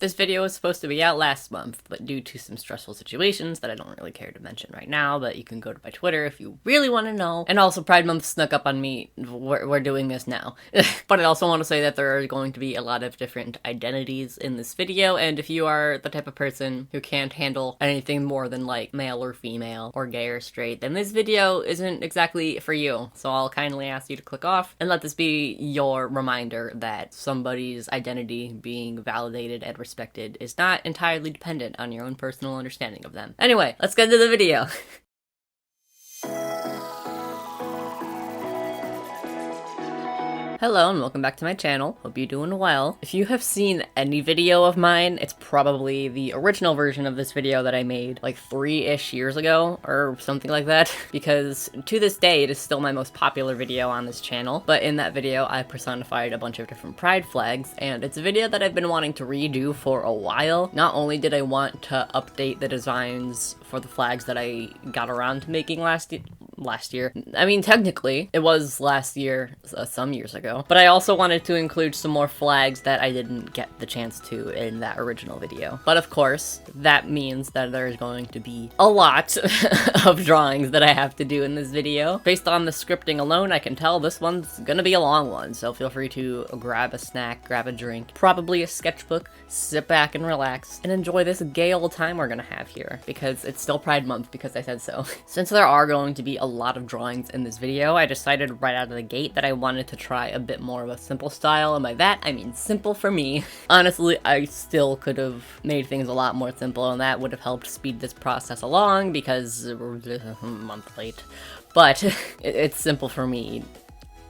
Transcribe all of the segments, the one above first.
This video was supposed to be out last month, but due to some stressful situations that I don't really care to mention right now, but you can go to my Twitter if you really want to know. And also Pride Month snuck up on me. We're doing this now. But I also want to say that there are going to be a lot of different identities in this video, and if you are the type of person who can't handle anything more than like male or female or gay or straight, then this video isn't exactly for you. So I'll kindly ask you to click off and let this be your reminder that somebody's identity being validated and respected is not entirely dependent on your own personal understanding of them. Anyway, let's get into the video. Hello and welcome back to my channel. Hope you're doing well. If you have seen any video of mine, it's probably the original version of this video that I made like 3-ish years ago or something like that, because to this day it is still my most popular video on this channel. But in that video I personified a bunch of different pride flags, and it's a video that I've been wanting to redo for a while. Not only did I want to update the designs for the flags that I got around to making last year. I mean, technically, it was last year, some years ago, but I also wanted to include some more flags that I didn't get the chance to in that original video. But of course, that means that there's going to be a lot of drawings that I have to do in this video. Based on the scripting alone, I can tell this one's gonna be a long one, so feel free to grab a snack, grab a drink, probably a sketchbook, sit back and relax, and enjoy this gay old time we're gonna have here, because it's still Pride Month because I said so. Since there are going to be a lot of drawings in this video, I decided right out of the gate that I wanted to try a bit more of a simple style, and by that I mean simple for me. Honestly, I still could have made things a lot more simple, and that would have helped speed this process along because we're a month late. But it's simple for me.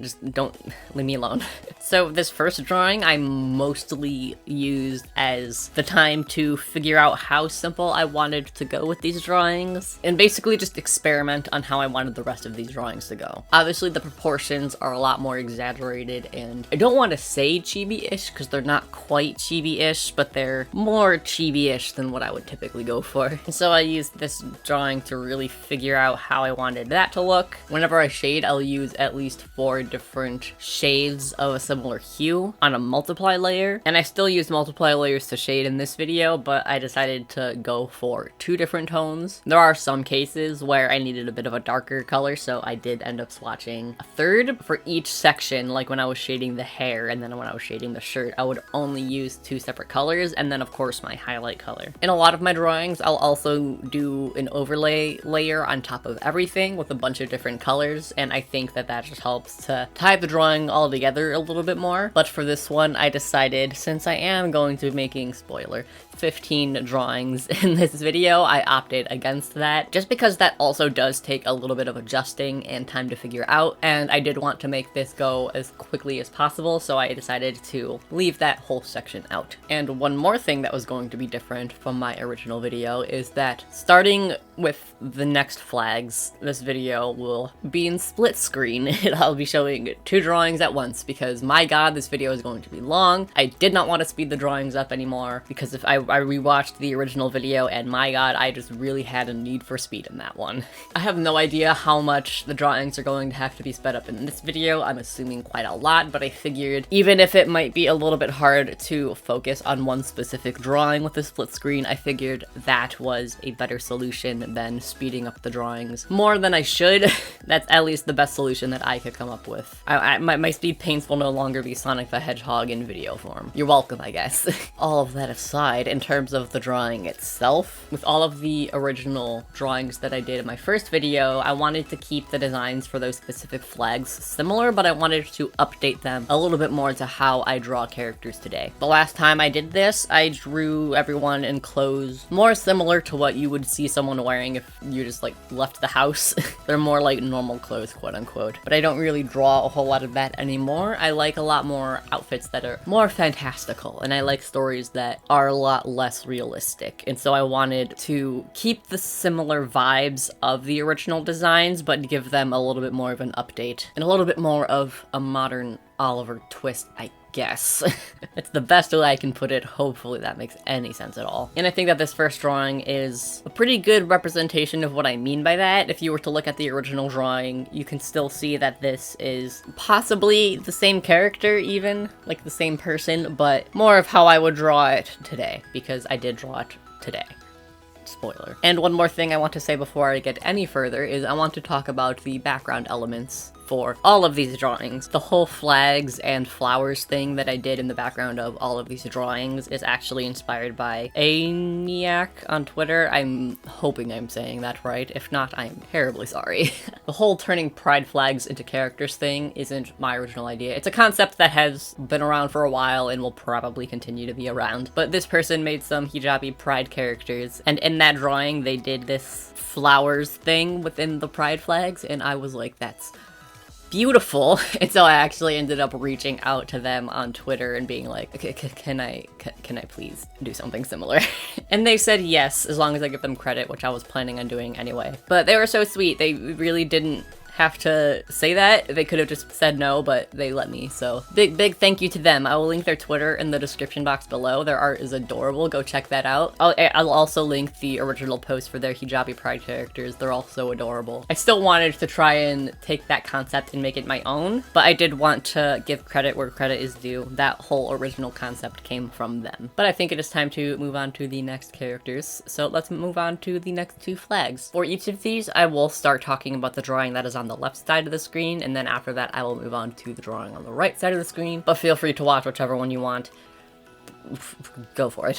Just don't leave me alone. So this first drawing I mostly used as the time to figure out how simple I wanted to go with these drawings, and basically just experiment on how I wanted the rest of these drawings to go. Obviously the proportions are a lot more exaggerated, and I don't want to say chibi-ish because they're not quite chibi-ish, but they're more chibi-ish than what I would typically go for. And so I used this drawing to really figure out how I wanted that to look. Whenever I shade, I'll use at least 4 different shades of a similar hue on a multiply layer, and I still use multiply layers to shade in this video, but I decided to go for 2 different tones. There are some cases where I needed a bit of a darker color, so I did end up swatching a third for each section. Like when I was shading the hair and then when I was shading the shirt, I would only use 2 separate colors, and then of course my highlight color. In a lot of my drawings, I'll also do an overlay layer on top of everything with a bunch of different colors, and I think that that just helps to tie the drawing all together a little bit more. But for this one, I decided, since I am going to be making, spoiler, 15 drawings in this video, I opted against that, just because that also does take a little bit of adjusting and time to figure out, and I did want to make this go as quickly as possible, so I decided to leave that whole section out. And one more thing that was going to be different from my original video is that starting with the next flags, this video will be in split screen. I'll be showing 2 drawings at once because, my god, this video is going to be long. I did not want to speed the drawings up anymore because if I rewatched the original video, and my god, I just really had a need for speed in that one. I have no idea how much the drawings are going to have to be sped up in this video. I'm assuming quite a lot, but I figured even if it might be a little bit hard to focus on one specific drawing with the split screen, I figured that was a better solution than speeding up the drawings more than I should. That's at least the best solution that I could come up with. My speed paints will no longer be Sonic the Hedgehog in video form. You're welcome, I guess. All of that aside, in terms of the drawing itself, with all of the original drawings that I did in my first video, I wanted to keep the designs for those specific flags similar, but I wanted to update them a little bit more to how I draw characters today. The last time I did this, I drew everyone in clothes more similar to what you would see someone wearing if you just like left the house. They're more like normal clothes, quote unquote. But I don't really draw a whole lot of that anymore. I like a lot more outfits that are more fantastical, and I like stories that are a lot less realistic, and so I wanted to keep the similar vibes of the original designs, but give them a little bit more of an update and a little bit more of a modern Oliver twist, I guess. It's the best way I can put it. Hopefully that makes any sense at all. And I think that this first drawing is a pretty good representation of what I mean by that. If you were to look at the original drawing, you can still see that this is possibly the same character even, like the same person, but more of how I would draw it today, because I did draw it today. Spoiler. And one more thing I want to say before I get any further is I want to talk about the background elements for all of these drawings. The whole flags and flowers thing that I did in the background of all of these drawings is actually inspired by Aniak on Twitter. I'm hoping I'm saying that right. If not, I'm terribly sorry. The whole turning pride flags into characters thing isn't my original idea. It's a concept that has been around for a while and will probably continue to be around. But this person made some Hijabi pride characters, and in that drawing they did this flowers thing within the pride flags, and I was like, that's beautiful. And so I actually ended up reaching out to them on Twitter and being like, okay, can I please do something similar? And they said yes, as long as I give them credit, which I was planning on doing anyway. But they were so sweet. They really didn't have to say that. They could have just said no, but they let me, so big thank you to them. I will link their Twitter in the description box below. Their art is adorable. Go check that out. I'll also link the original post for their Hijabi pride characters. They're also adorable. I still wanted to try and take that concept and make it my own, but I did want to give credit where credit is due. That whole original concept came from them. But I think it is time to move on to the next characters, so let's move on to the next two flags. For each of these, I will start talking about the drawing that is on the left side of the screen, and then after that I will move on to the drawing on the right side of the screen, but feel free to watch whichever one you want. Go for it.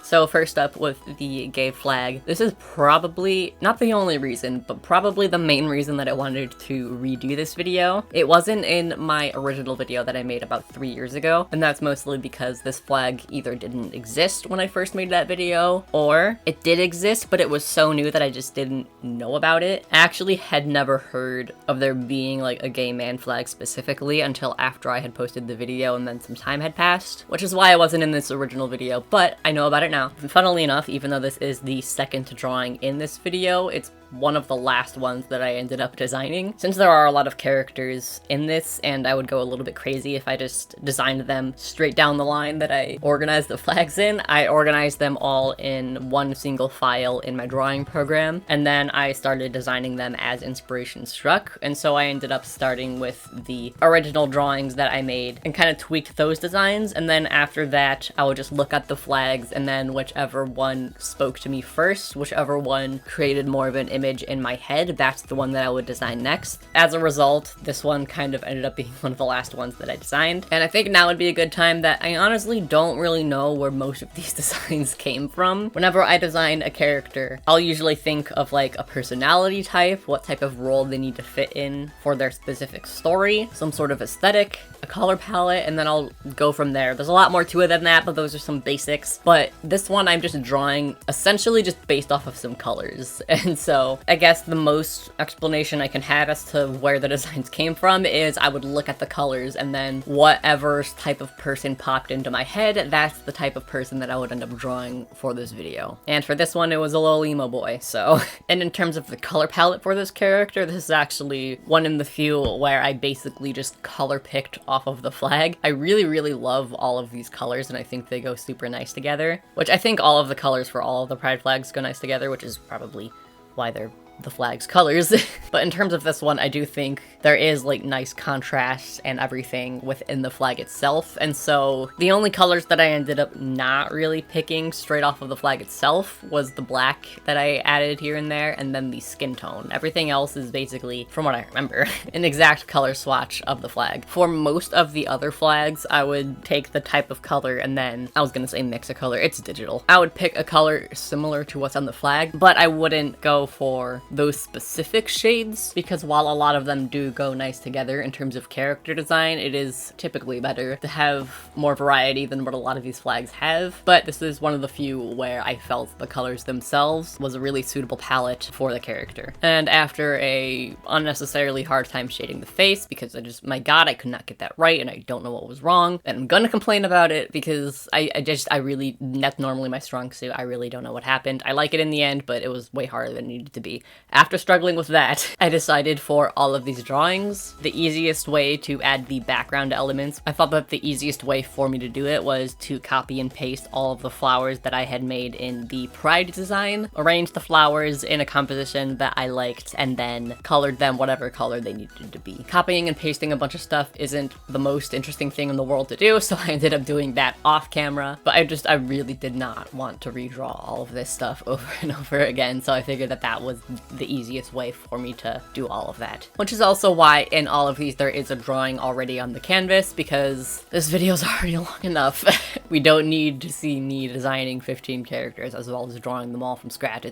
So first up with the gay flag. This is probably not the only reason, but probably the main reason that I wanted to redo this video. It wasn't in my original video that I made about 3 years ago, and that's mostly because this flag either didn't exist when I first made that video, or it did exist, but it was so new that I just didn't know about it. I actually had never heard of there being like a gay man flag specifically until after I had posted the video and then some time had passed, which is why I wasn't in this original video, but I know about it now. Funnily enough, even though this is the second drawing in this video, it's one of the last ones that I ended up designing. Since there are a lot of characters in this, and I would go a little bit crazy if I just designed them straight down the line that I organized the flags in, I organized them all in one single file in my drawing program, and then I started designing them as inspiration struck, and so I ended up starting with the original drawings that I made and kind of tweaked those designs, and then after that I would just look at the flags, and then whichever one spoke to me first, whichever one created more of an image in my head, that's the one that I would design next. As a result, this one kind of ended up being one of the last ones that I designed, and I think now would be a good time that I honestly don't really know where most of these designs came from. Whenever I design a character, I'll usually think of like a personality type, what type of role they need to fit in for their specific story, some sort of aesthetic, a color palette, and then I'll go from there. There's a lot more to it than that, but those are some basics. But this one I'm just drawing essentially just based off of some colors, and so I guess the most explanation I can have as to where the designs came from is I would look at the colors, and then whatever type of person popped into my head, that's the type of person that I would end up drawing for this video. And for this one, it was a little emo boy, so. And in terms of the color palette for this character, this is actually one in the few where I basically just color picked off of the flag. I really love all of these colors, and I think they go super nice together, which I think all of the colors for all of the pride flags go nice together, which is probably why they're the flag's colors. But in terms of this one, I do think there is like nice contrast and everything within the flag itself, and so the only colors that I ended up not really picking straight off of the flag itself was the black that I added here and there, and then the skin tone. Everything else is basically, from what I remember, an exact color swatch of the flag. For most of the other flags, I would take the type of color and then, I was gonna say mix a color, it's digital. I would pick a color similar to what's on the flag, but I wouldn't go for those specific shades, because while a lot of them do go nice together in terms of character design, it is typically better to have more variety than what a lot of these flags have. But this is one of the few where I felt the colors themselves was a really suitable palette for the character. And after a unnecessarily hard time shading the face, because my god, I could not get that right and I don't know what was wrong, and I'm gonna complain about it because that's normally my strong suit. I really don't know what happened. I like it in the end, but it was way harder than it needed to be. After struggling with that, I decided for all of these drawings, the easiest way to add the background elements, I thought that the easiest way for me to do it was to copy and paste all of the flowers that I had made in the Pride design, arrange the flowers in a composition that I liked, and then colored them whatever color they needed to be. Copying and pasting a bunch of stuff isn't the most interesting thing in the world to do, so I ended up doing that off camera, but I really did not want to redraw all of this stuff over and over again, so I figured that that was the easiest way for me to do all of that. Which is also why in all of these there is a drawing already on the canvas, because this video's already long enough. We don't need to see me designing 15 characters as well as drawing them all from scratch.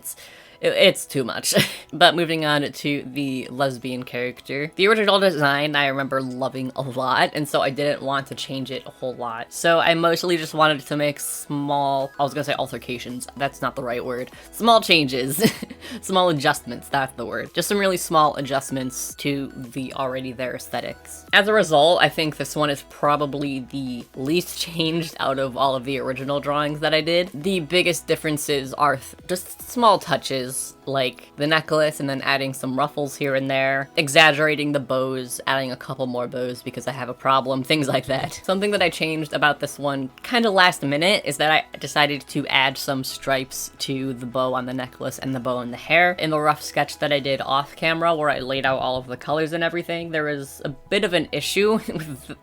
It's too much. But moving on to the lesbian character. The original design I remember loving a lot, and so I didn't want to change it a whole lot. So I mostly just wanted to make small, I was gonna say altercations, that's not the right word. Small changes. Small adjustments, that's the word. Just some really small adjustments to the already there aesthetics. As a result, I think this one is probably the least changed out of all of the original drawings that I did. The biggest differences are just small touches, like the necklace and then adding some ruffles here and there, exaggerating the bows, adding a couple more bows because I have a problem, things like that. Something that I changed about this one kind of last minute is that I decided to add some stripes to the bow on the necklace and the bow in the hair. In the rough sketch that I did off camera where I laid out all of the colors and everything, there was a bit of an issue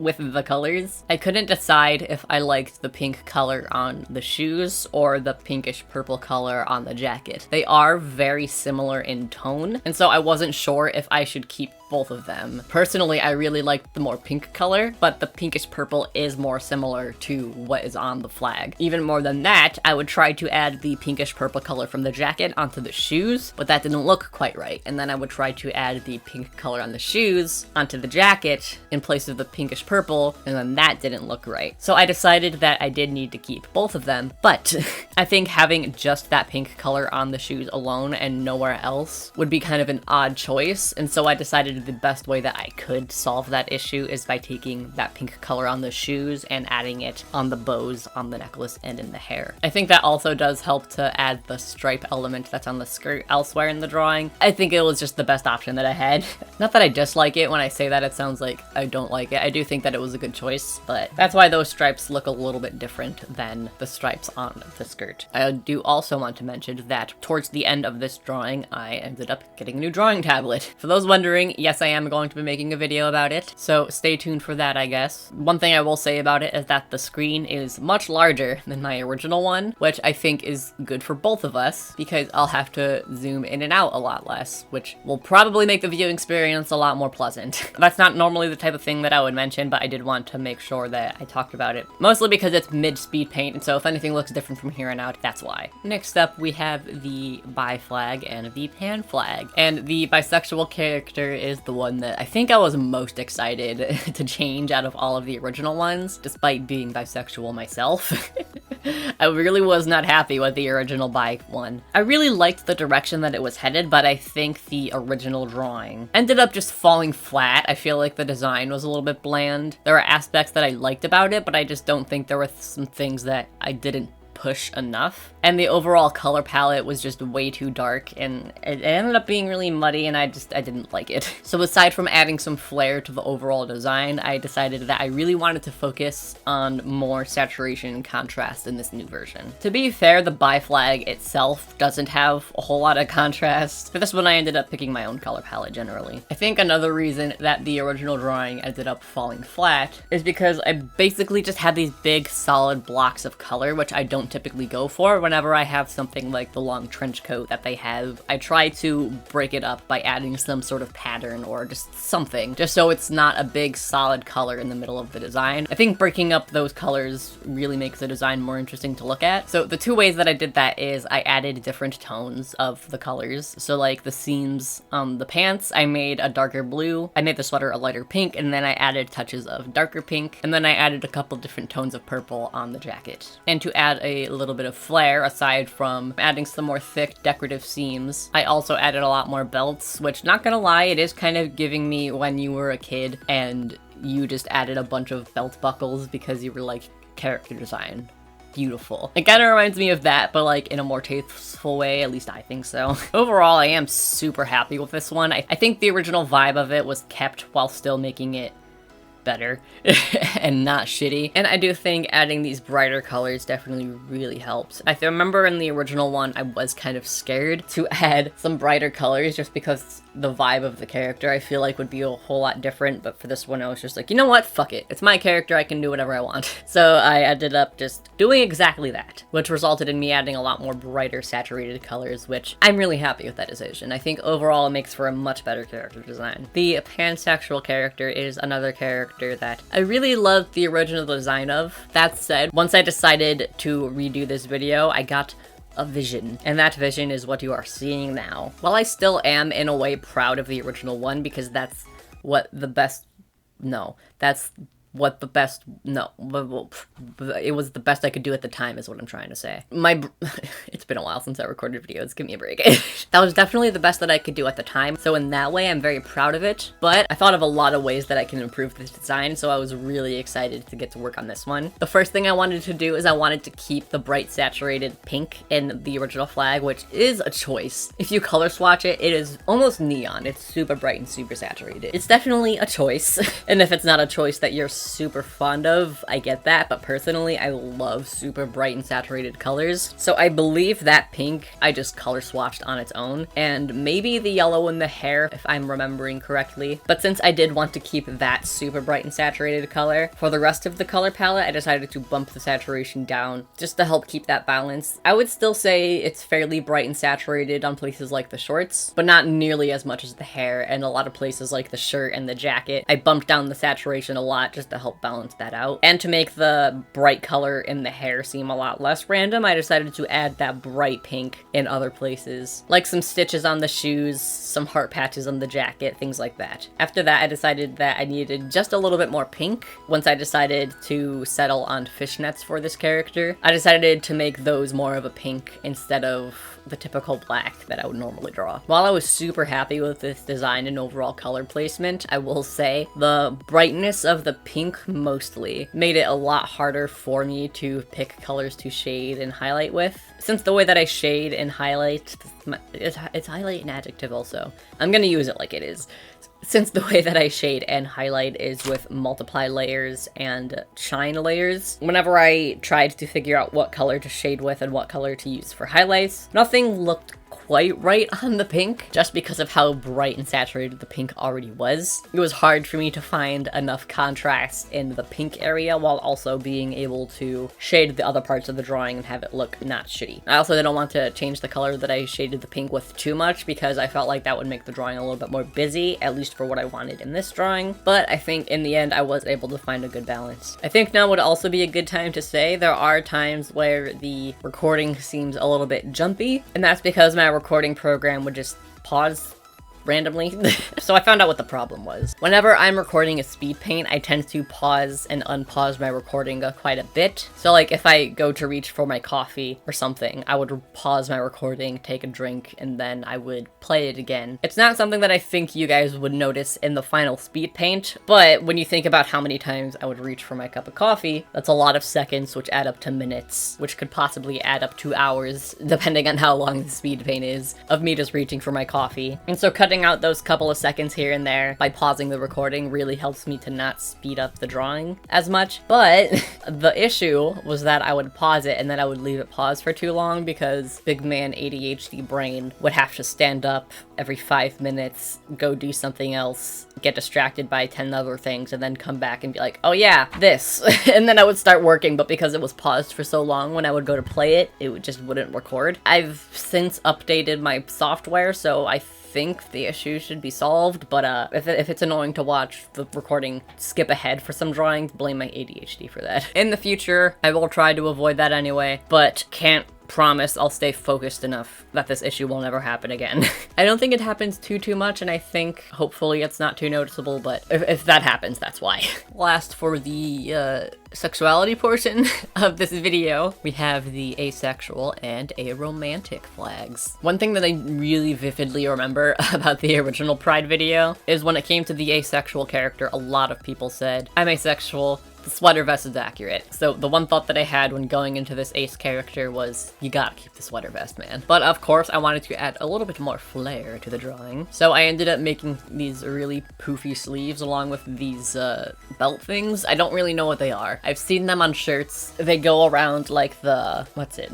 with the colors. I couldn't decide if I liked the pink color on the shoes or the pinkish purple color on the jacket. They are very similar in tone, and so I wasn't sure if I should keep both of them. Personally, I really liked the more pink color, but the pinkish purple is more similar to what is on the flag. Even more than that, I would try to add the pinkish purple color from the jacket onto the shoes, but that didn't look quite right. And then I would try to add the pink color on the shoes onto the jacket in place of the pinkish purple, and then that didn't look right. So I decided that I did need to keep both of them, but I think having just that pink color on the shoes alone and nowhere else would be kind of an odd choice, and so I decided the best way that I could solve that issue is by taking that pink color on the shoes and adding it on the bows on the necklace and in the hair. I think that also does help to add the stripe element that's on the skirt elsewhere in the drawing. I think it was just the best option that I had. Not that I dislike it. When I say that, it sounds like I don't like it. I do think that it was a good choice, but that's why those stripes look a little bit different than the stripes on the skirt. I do also want to mention that towards the end of this drawing, I ended up getting a new drawing tablet. For those wondering, yes, I am going to be making a video about it, so stay tuned for that, I guess. One thing I will say about it is that the screen is much larger than my original one, which I think is good for both of us, because I'll have to zoom in and out a lot less, which will probably make the viewing experience a lot more pleasant. That's not normally the type of thing that I would mention, but I did want to make sure that I talked about it, mostly because it's mid-speed paint, and so if anything looks different from here on out, that's why. Next up, we have the bi flag and the pan flag, and the bisexual character is the one that I think I was most excited to change out of all of the original ones, despite being bisexual myself. I really was not happy with the original bi one. I really liked the direction that it was headed, but I think the original drawing ended up just falling flat. I feel like the design was a little bit bland. There are aspects that I liked about it, but I just don't think there were some things that I didn't push enough, and the overall color palette was just way too dark, and it ended up being really muddy, and I didn't like it. So aside from adding some flair to the overall design, I decided that I really wanted to focus on more saturation and contrast in this new version. To be fair, the bi flag itself doesn't have a whole lot of contrast. For this one, I ended up picking my own color palette generally. I think another reason that the original drawing ended up falling flat is because I basically just had these big solid blocks of color, which I don't typically go for whenever I have something like the long trench coat that they have. I try to break it up by adding some sort of pattern or just something, just so it's not a big solid color in the middle of the design. I think breaking up those colors really makes the design more interesting to look at. So the two ways that I did that is I added different tones of the colors. So like the seams on the pants, I made a darker blue, I made the sweater a lighter pink, and then I added touches of darker pink, and then I added a couple different tones of purple on the jacket. And to add a little bit of flair, aside from adding some more thick decorative seams, I also added a lot more belts, which, not gonna lie, it is kind of giving me when you were a kid and you just added a bunch of belt buckles because you were like, character design. beautiful. It kind of reminds me of that, but like in a more tasteful way, at least I think so. Overall, I am super happy with this one. I think the original vibe of it was kept while still making it better and not shitty. And I do think adding these brighter colors definitely really helps. I remember in the original one, I was kind of scared to add some brighter colors just because the vibe of the character I feel like would be a whole lot different, but for this one I was just like, you know what, fuck it, it's my character, I can do whatever I want. So I ended up just doing exactly that, which resulted in me adding a lot more brighter saturated colors, which I'm really happy with that decision. I think overall it makes for a much better character design. The pansexual character is another character that I really loved the original design of. That said, once I decided to redo this video, I got a vision, and that vision is what you are seeing now. While I still am in a way proud of the original one because that's what the best, no, that's what the best, no, it was the best I could do at the time is what I'm trying to say. It's been a while since I recorded videos, give me a break. That was definitely the best that I could do at the time, so in that way I'm very proud of it, but I thought of a lot of ways that I can improve this design, so I was really excited to get to work on this one. The first thing I wanted to do is I wanted to keep the bright saturated pink in the original flag, which is a choice. If you color swatch it, it is almost neon. It's super bright and super saturated. It's definitely a choice, and if it's not a choice that you're super fond of, I get that, but personally I love super bright and saturated colors, so I believe that pink I just color swatched on its own, and maybe the yellow in the hair if I'm remembering correctly, but since I did want to keep that super bright and saturated color, for the rest of the color palette I decided to bump the saturation down just to help keep that balance. I would still say it's fairly bright and saturated on places like the shorts, but not nearly as much as the hair, and a lot of places like the shirt and the jacket I bumped down the saturation a lot just to help balance that out. And to make the bright color in the hair seem a lot less random, I decided to add that bright pink in other places, like some stitches on the shoes, some heart patches on the jacket, things like that. After that, I decided that I needed just a little bit more pink. Once I decided to settle on fishnets for this character, I decided to make those more of a pink instead of the typical black that I would normally draw. While I was super happy with this design and overall color placement, I will say the brightness of the pink mostly made it a lot harder for me to pick colors to shade and highlight with. Since the way that I shade and highlight, it's highlight and adjective also. I'm gonna use it like it is. Since the way that I shade and highlight is with multiply layers and shine layers, whenever I tried to figure out what color to shade with and what color to use for highlights, nothing looked quite right on the pink, just because of how bright and saturated the pink already was. It was hard for me to find enough contrast in the pink area while also being able to shade the other parts of the drawing and have it look not shitty. I also didn't want to change the color that I shaded the pink with too much because I felt like that would make the drawing a little bit more busy, at least for what I wanted in this drawing, but I think in the end I was able to find a good balance. I think now would also be a good time to say there are times where the recording seems a little bit jumpy, and that's because my recording program would just pause randomly. So I found out what the problem was. Whenever I'm recording a speed paint, I tend to pause and unpause my recording quite a bit. So like if I go to reach for my coffee or something, I would pause my recording, take a drink, and then I would play it again. It's not something that I think you guys would notice in the final speed paint, but when you think about how many times I would reach for my cup of coffee, that's a lot of seconds, which add up to minutes, which could possibly add up to hours, depending on how long the speed paint is, of me just reaching for my coffee. And so cutting out those couple of seconds here and there by pausing the recording really helps me to not speed up the drawing as much. But the issue was that I would pause it and then I would leave it paused for too long because big man ADHD brain would have to stand up every 5 minutes, go do something else, get distracted by 10 other things, and then come back and be like, oh yeah, this. And then I would start working, but because it was paused for so long, when I would go to play it, it just wouldn't record. I've since updated my software, so I think the issue should be solved, but if it's annoying to watch the recording skip ahead for some drawings, blame my ADHD for that. In the future, I will try to avoid that anyway, but can't promise I'll stay focused enough that this issue will never happen again. I don't think it happens too much, and I think hopefully it's not too noticeable, but if that happens, that's why. Last, for the sexuality portion of this video, we have the asexual and aromantic flags. One thing that I really vividly remember about the original Pride video is when it came to the asexual character, a lot of people said, I'm asexual, The sweater vest is accurate. So the one thought that I had when going into this ace character was, you gotta keep the sweater vest, man. But of course, I wanted to add a little bit more flair to the drawing. So I ended up making these really poofy sleeves along with these belt things. I don't really know what they are. I've seen them on shirts. They go around like the,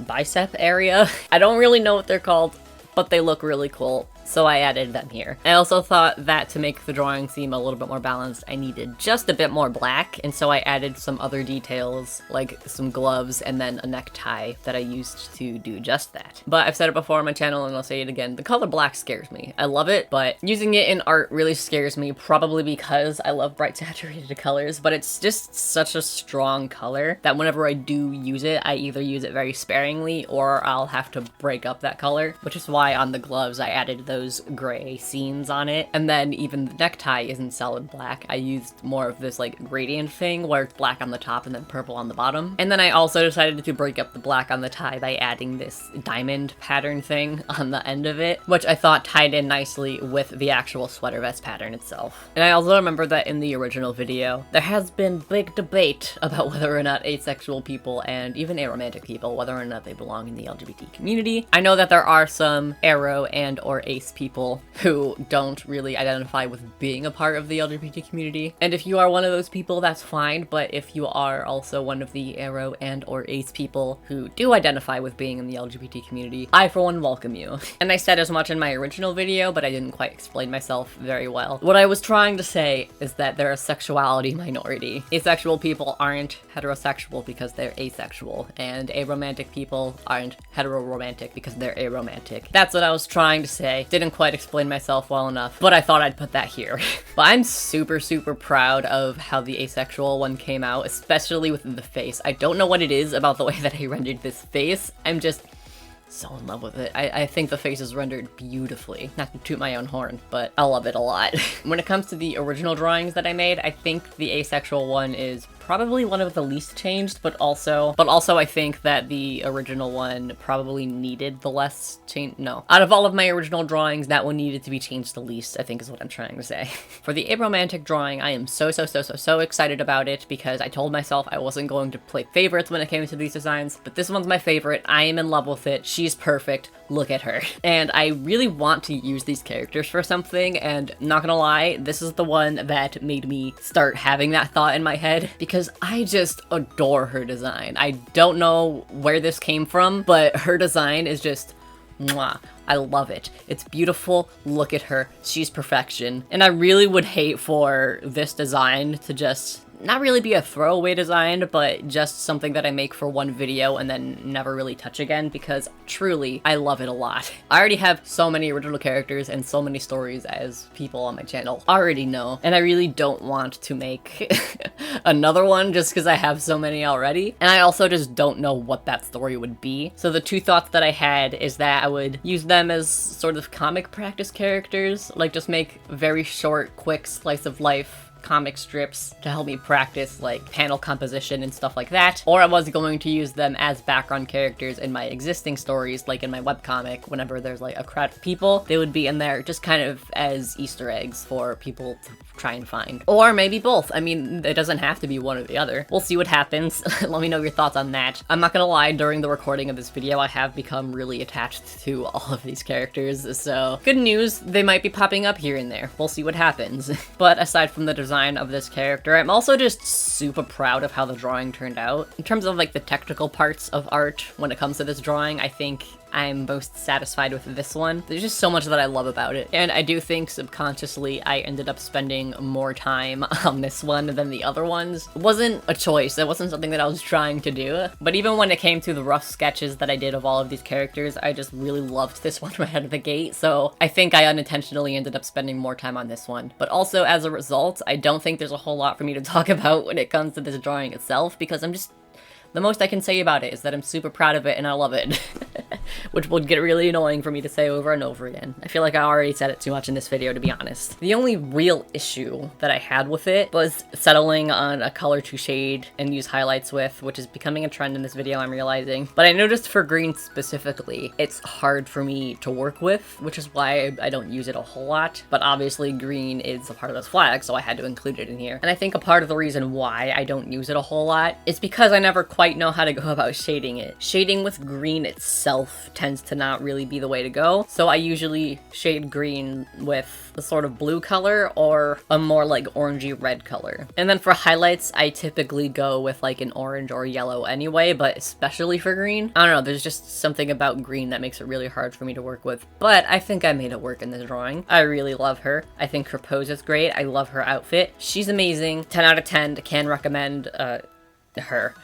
bicep area? I don't really know what they're called, but they look really cool. So I added them here. I also thought that to make the drawing seem a little bit more balanced, I needed just a bit more black, and so I added some other details, like some gloves and then a necktie that I used to do just that. But I've said it before on my channel and I'll say it again, the color black scares me. I love it, but using it in art really scares me, probably because I love bright saturated colors, but it's just such a strong color that whenever I do use it, I either use it very sparingly or I'll have to break up that color, which is why on the gloves I added those gray seams on it. And then even the necktie isn't solid black. I used more of this like gradient thing where it's black on the top and then purple on the bottom. And then I also decided to break up the black on the tie by adding this diamond pattern thing on the end of it, which I thought tied in nicely with the actual sweater vest pattern itself. And I also remember that in the original video, there has been big debate about whether or not asexual people and even aromantic people, whether or not they belong in the LGBT community. I know that there are some aro and or ace people who don't really identify with being a part of the LGBT community. And if you are one of those people, that's fine, but if you are also one of the aro and or ace people who do identify with being in the LGBT community, I for one welcome you. And I said as much in my original video, but I didn't quite explain myself very well. What I was trying to say is that they're a sexuality minority. Asexual people aren't heterosexual because they're asexual, and aromantic people aren't heteroromantic because they're aromantic. That's what I was trying to say. Didn't quite explain myself well enough, but I thought I'd put that here. But I'm super proud of how the asexual one came out, especially with the face. I don't know what it is about the way that I rendered this face. I'm just so in love with it. I think the face is rendered beautifully. Not to toot my own horn, but I love it a lot. When it comes to the original drawings that I made, I think the asexual one is probably one of the least changed, but also I think that the original one probably needed the less change. No. Out of all of my original drawings, that one needed to be changed the least, I think is what I'm trying to say. For the aromantic drawing, I am so excited about it because I told myself I wasn't going to play favorites when it came to these designs, but this one's my favorite. I am in love with it. She's perfect. Look at her. And I really want to use these characters for something, and not gonna lie, this is the one that made me start having that thought in my head because I just adore her design. I don't know where this came from, but her design is just mwah. I love it. It's beautiful. Look at her. She's perfection. And I really would hate for this design to just not really be a throwaway design, but just something that I make for one video and then never really touch again, because truly, I love it a lot. I already have so many original characters and so many stories, as people on my channel already know, and I really don't want to make another one just because I have so many already, and I also just don't know what that story would be. So the two thoughts that I had is that I would use them as sort of comic practice characters, like just make very short, quick slice of life comic strips to help me practice like panel composition and stuff like that, or I was going to use them as background characters in my existing stories, like in my webcomic. Whenever there's like a crowd of people, they would be in there just kind of as Easter eggs for people to try and find. Or maybe both. I mean, it doesn't have to be one or the other. We'll see what happens. Let me know your thoughts on that. I'm not gonna lie, during the recording of this video, I have become really attached to all of these characters, so good news, they might be popping up here and there. We'll see what happens. But aside from the design of this character, I'm also just super proud of how the drawing turned out. In terms of like the technical parts of art, when it comes to this drawing, I think I'm most satisfied with this one. There's just so much that I love about it. And I do think subconsciously I ended up spending more time on this one than the other ones. It wasn't a choice. It wasn't something that I was trying to do. But even when it came to the rough sketches that I did of all of these characters, I just really loved this one right out of the gate. So I think I unintentionally ended up spending more time on this one. But also as a result, I don't think there's a whole lot for me to talk about when it comes to this drawing itself, because the most I can say about it is that I'm super proud of it and I love it. which will get really annoying for me to say over and over again. I feel like I already said it too much in this video, to be honest. The only real issue that I had with it was settling on a color to shade and use highlights with, which is becoming a trend in this video, I'm realizing. But I noticed for green specifically, it's hard for me to work with, which is why I don't use it a whole lot. But obviously green is a part of this flag, so I had to include it in here. And I think a part of the reason why I don't use it a whole lot is because I never quite know how to go about shading it. Shading with green itself tends to not really be the way to go, so I usually shade green with the sort of blue color or a more like orangey red color. And then for highlights, I typically go with like an orange or yellow anyway, but especially for green, I don't know, there's just something about green that makes it really hard for me to work with. But I think I made it work in this drawing. I really love her. I think her pose is great. I love her outfit. She's amazing. 10 out of 10. Can recommend her.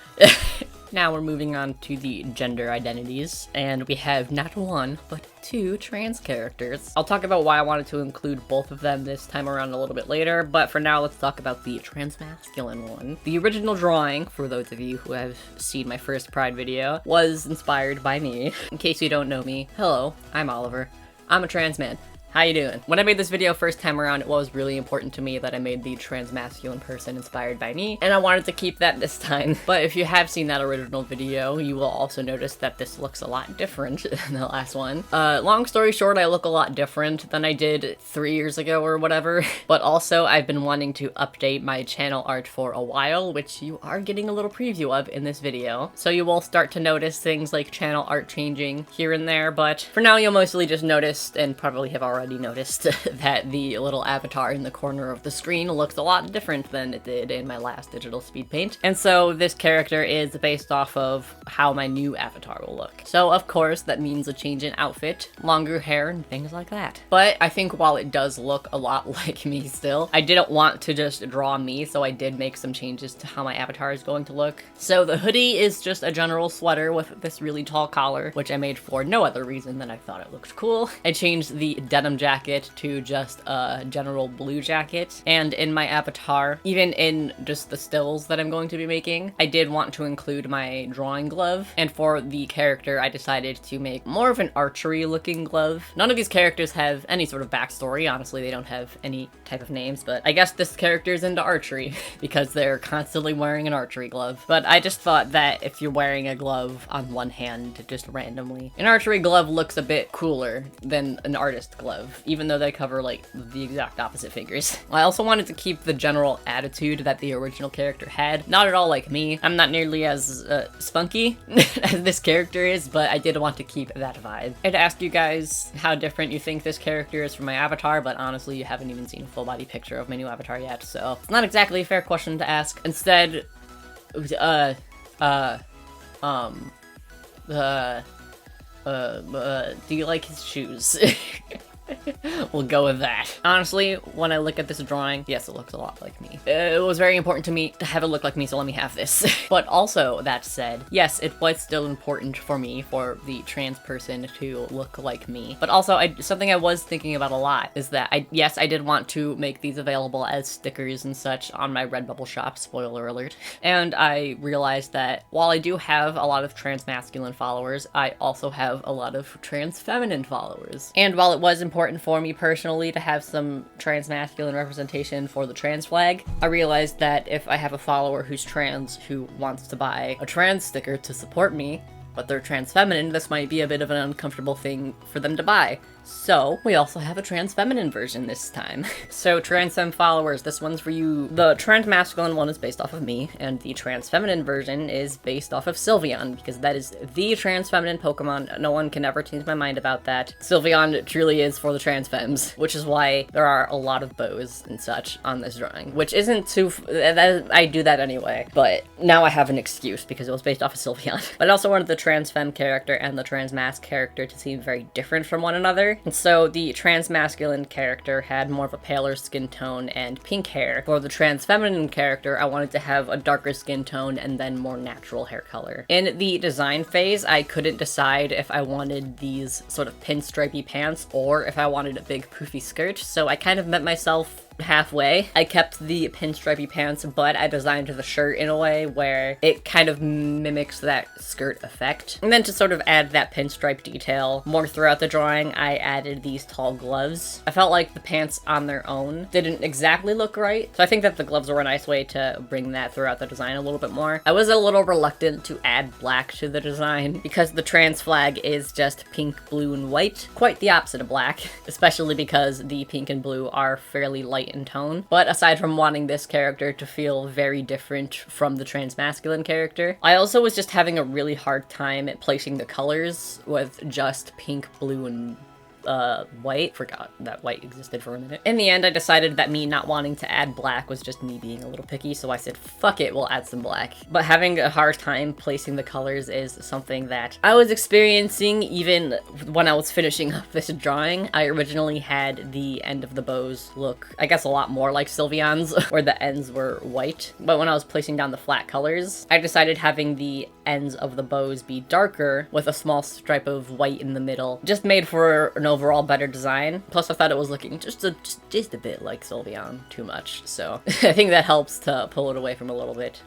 Now we're moving on to the gender identities, and we have not one, but 2 trans characters. I'll talk about why I wanted to include both of them this time around a little bit later, but for now let's talk about the trans-masculine one. The original drawing, for those of you who have seen my first Pride video, was inspired by me. In case you don't know me, hello, I'm Oliver. I'm a trans man. How you doing? When I made this video first time around, it was really important to me that I made the trans-masculine person inspired by me, and I wanted to keep that this time. But if you have seen that original video, you will also notice that this looks a lot different than the last one. Long story short, I look a lot different than I did 3 years ago or whatever, but also I've been wanting to update my channel art for a while, which you are getting a little preview of in this video. So you will start to notice things like channel art changing here and there, but for now you'll mostly just notice, and probably have already noticed, that the little avatar in the corner of the screen looks a lot different than it did in my last digital speed paint. And so this character is based off of how my new avatar will look. So of course that means a change in outfit, longer hair, and things like that. But I think while it does look a lot like me still, I didn't want to just draw me, so I did make some changes to how my avatar is going to look. So the hoodie is just a general sweater with this really tall collar, which I made for no other reason than I thought it looked cool. I changed the denim jacket to just a general blue jacket, and in my avatar, even in just the stills that I'm going to be making, I did want to include my drawing glove, and for the character I decided to make more of an archery looking glove. None of these characters have any sort of backstory, honestly they don't have any type of names, but I guess this character is into archery because they're constantly wearing an archery glove. But I just thought that if you're wearing a glove on one hand just randomly, an archery glove looks a bit cooler than an artist glove, even though they cover like the exact opposite figures. I also wanted to keep the general attitude that the original character had. Not at all like me. I'm not nearly as spunky as this character is, but I did want to keep that vibe. I'd ask you guys how different you think this character is from my avatar, but honestly you haven't even seen a full body picture of my new avatar yet, so it's not exactly a fair question to ask. Instead, do you like his shoes? We'll go with that. Honestly, when I look at this drawing, yes, it looks a lot like me. It was very important to me to have it look like me, so let me have this. But also, that said, yes, it was still important for me for the trans person to look like me. But also, something I was thinking about a lot is that, yes, I did want to make these available as stickers and such on my Redbubble shop, spoiler alert. And I realized that while I do have a lot of trans masculine followers, I also have a lot of trans feminine followers. And while it was important for me personally to have some trans masculine representation for the trans flag, I realized that if I have a follower who's trans who wants to buy a trans sticker to support me, but they're trans feminine, this might be a bit of an uncomfortable thing for them to buy. So, we also have a trans feminine version this time. So, trans femme followers, this one's for you. The trans masculine one is based off of me, and the trans feminine version is based off of Sylveon, because that is the trans feminine Pokemon. No one can ever change my mind about that. Sylveon truly is for the trans femmes, which is why there are a lot of bows and such on this drawing, which isn't too... I do that anyway, but now I have an excuse because it was based off of Sylveon. But I also wanted the trans femme character and the trans mas character to seem very different from one another. And so the trans masculine character had more of a paler skin tone and pink hair. For the trans feminine character, I wanted to have a darker skin tone and then more natural hair color. In the design phase, I couldn't decide if I wanted these sort of pinstripey pants or if I wanted a big poofy skirt, so I kind of met myself halfway. I kept the pinstripey pants, but I designed the shirt in a way where it kind of mimics that skirt effect. And then to sort of add that pinstripe detail more throughout the drawing, I added these tall gloves. I felt like the pants on their own didn't exactly look right, so I think that the gloves were a nice way to bring that throughout the design a little bit more. I was a little reluctant to add black to the design because the trans flag is just pink, blue, and white. Quite the opposite of black, especially because the pink and blue are fairly light in tone. But aside from wanting this character to feel very different from the trans masculine character, I also was just having a really hard time at placing the colors with just pink, blue, and white. Forgot that white existed for a minute. In the end, I decided that me not wanting to add black was just me being a little picky, so I said, fuck it, we'll add some black. But having a hard time placing the colors is something that I was experiencing even when I was finishing up this drawing. I originally had the end of the bows look, I guess, a lot more like Sylvian's, where the ends were white. But when I was placing down the flat colors, I decided having the ends of the bows be darker with a small stripe of white in the middle just made for an overall better design. Plus I thought it was looking just a bit like Sylvian, too much, so I think that helps to pull it away from a little bit.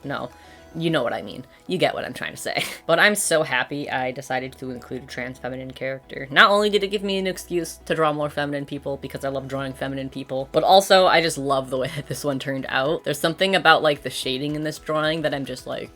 No, you know what I mean. You get what I'm trying to say. But I'm so happy I decided to include a trans feminine character. Not only did it give me an excuse to draw more feminine people, because I love drawing feminine people, but also I just love the way that this one turned out. There's something about like the shading in this drawing that I'm just like,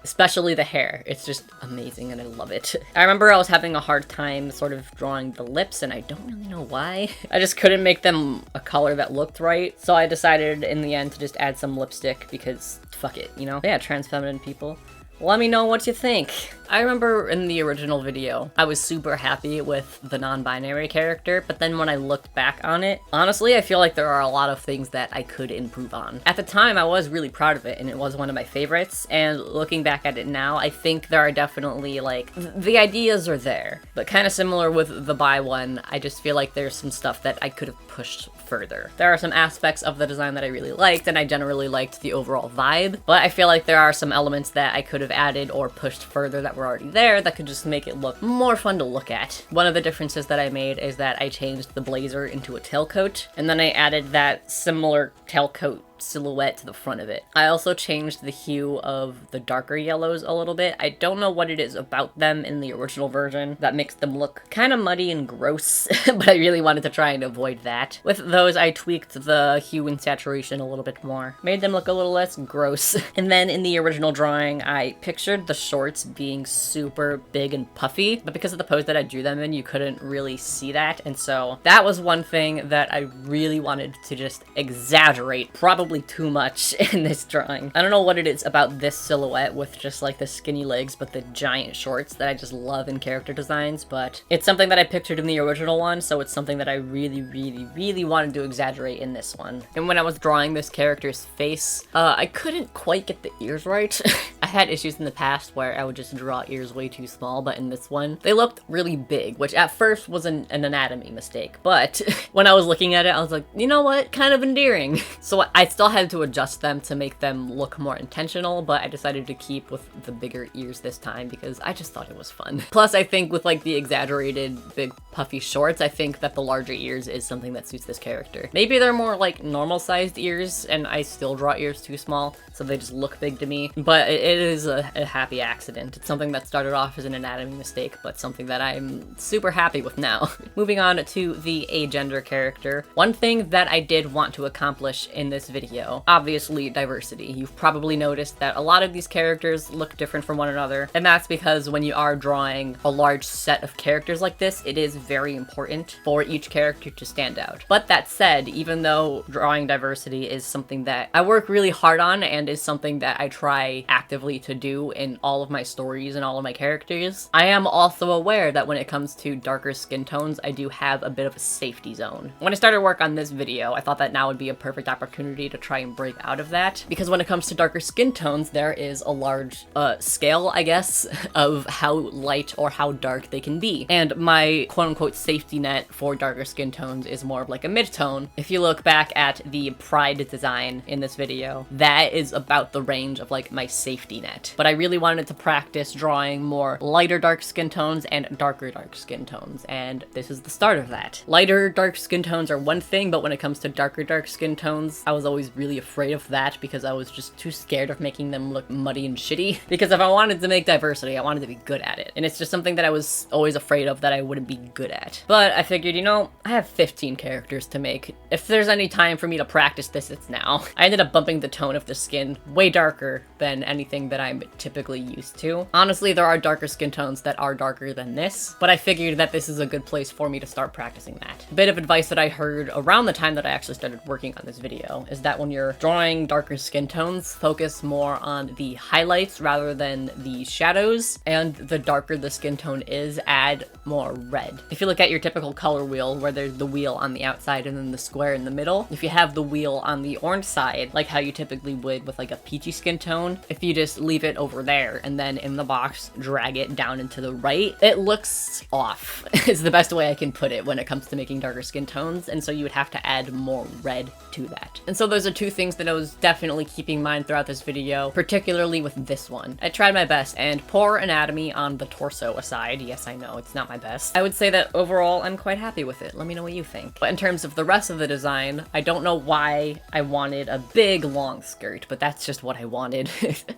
especially the hair. It's just amazing and I love it. I remember I was having a hard time sort of drawing the lips and I don't really know why. I just couldn't make them a color that looked right. So I decided in the end to just add some lipstick because fuck it, you know? Yeah, trans feminine people. Let me know what you think. I remember in the original video, I was super happy with the non-binary character, but then when I looked back on it, honestly, I feel like there are a lot of things that I could improve on. At the time, I was really proud of it, and it was one of my favorites, and looking back at it now, I think there are definitely, like, the ideas are there, but kind of similar with the bi one, I just feel like there's some stuff that I could have pushed further. There are some aspects of the design that I really liked, and I generally liked the overall vibe, but I feel like there are some elements that I could have added or pushed further that were already there that could just make it look more fun to look at. One of the differences that I made is that I changed the blazer into a tailcoat, and then I added that similar tailcoat silhouette to the front of it. I also changed the hue of the darker yellows a little bit. I don't know what it is about them in the original version that makes them look kind of muddy and gross, but I really wanted to try and avoid that. With those, I tweaked the hue and saturation a little bit more. Made them look a little less gross. And then in the original drawing, I pictured the shorts being super big and puffy, but because of the pose that I drew them in, you couldn't really see that, and so that was one thing that I really wanted to just exaggerate, probably too much in this drawing. I don't know what it is about this silhouette with just like the skinny legs but the giant shorts that I just love in character designs, but it's something that I pictured in the original one, so it's something that I really wanted to exaggerate in this one. And when I was drawing this character's face, I couldn't quite get the ears right. I had issues in the past where I would just draw ears way too small, but in this one, they looked really big, which at first was an anatomy mistake, but when I was looking at it, I was like, you know what? Kind of endearing. So I still had to adjust them to make them look more intentional, but I decided to keep with the bigger ears this time because I just thought it was fun. Plus, I think with like the exaggerated big puffy shorts, I think that the larger ears is something that suits this character. Maybe they're more like normal sized ears and I still draw ears too small, so they just look big to me, but it is a happy accident. It's something that started off as an anatomy mistake, but something that I'm super happy with now. Moving on to the agender character. One thing that I did want to accomplish in this video, obviously diversity. You've probably noticed that a lot of these characters look different from one another, and that's because when you are drawing a large set of characters like this, it is very important for each character to stand out. But that said, even though drawing diversity is something that I work really hard on and is something that I try actively to do in all of my stories and all of my characters, I am also aware that when it comes to darker skin tones, I do have a bit of a safety zone. When I started work on this video, I thought that now would be a perfect opportunity to try and break out of that, because when it comes to darker skin tones, there is a large scale, I guess, of how light or how dark they can be. And my quote-unquote safety net for darker skin tones is more of like a mid-tone. If you look back at the Pride design in this video, that is about the range of like my safety net. But I really wanted to practice drawing more lighter dark skin tones and darker dark skin tones, and this is the start of that. Lighter dark skin tones are one thing, but when it comes to darker dark skin tones, I was always really afraid of that because I was just too scared of making them look muddy and shitty. Because if I wanted to make diversity, I wanted to be good at it. And it's just something that I was always afraid of that I wouldn't be good at. But I figured, you know, I have 15 characters to make. If there's any time for me to practice this, it's now. I ended up bumping the tone of the skin way darker than anything that I'm typically used to. Honestly, there are darker skin tones that are darker than this, but I figured that this is a good place for me to start practicing that. A bit of advice that I heard around the time that I actually started working on this video is that when you're drawing darker skin tones, focus more on the highlights rather than the shadows, and the darker the skin tone is, add more red. If you look at your typical color wheel where there's the wheel on the outside and then the square in the middle, if you have the wheel on the orange side, like how you typically would with like a peachy skin tone, if you just leave it over there and then in the box drag it down into the right, it looks off. It's the best way I can put it when it comes to making darker skin tones, and so you would have to add more red to that. And so those are two things that I was definitely keeping in mind throughout this video, particularly with this one. I tried my best, and poor anatomy on the torso aside, yes I know, it's not my best, I would say that overall I'm quite happy with it. Let me know what you think. But in terms of the rest of the design, I don't know why I wanted a big long skirt, but that's just what I wanted.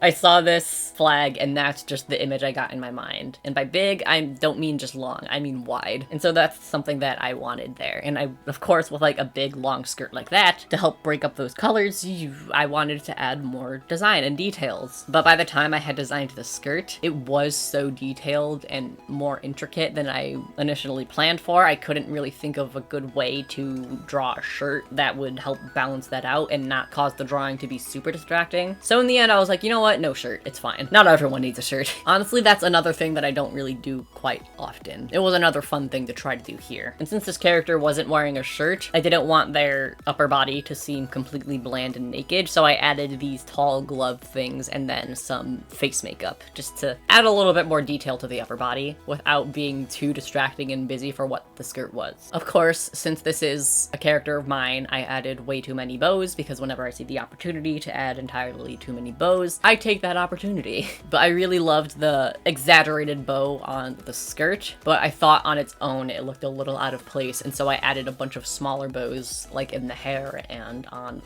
I saw this flag and that's just the image I got in my mind. And by big, I don't mean just long, I mean wide. And so that's something that I wanted there. And I, of course, with like a big long skirt like that, to help break up those colors, I wanted to add more design and details. But by the time I had designed the skirt, it was so detailed and more intricate than I initially planned for. I couldn't really think of a good way to draw a shirt that would help balance that out and not cause the drawing to be super distracting. So in the end, I was like, you know what? No shirt. It's fine. Not everyone needs a shirt. Honestly, that's another thing that I don't really do quite often. It was another fun thing to try to do here. And since this character wasn't wearing a shirt, I didn't want their upper body to seem completely bland and naked, so I added these tall glove things and then some face makeup just to add a little bit more detail to the upper body without being too distracting and busy for what the skirt was. Of course, since this is a character of mine, I added way too many bows because whenever I see the opportunity to add entirely too many bows, I take that opportunity. But I really loved the exaggerated bow on the skirt, but I thought on its own it looked a little out of place, and so I added a bunch of smaller bows like in the hair and on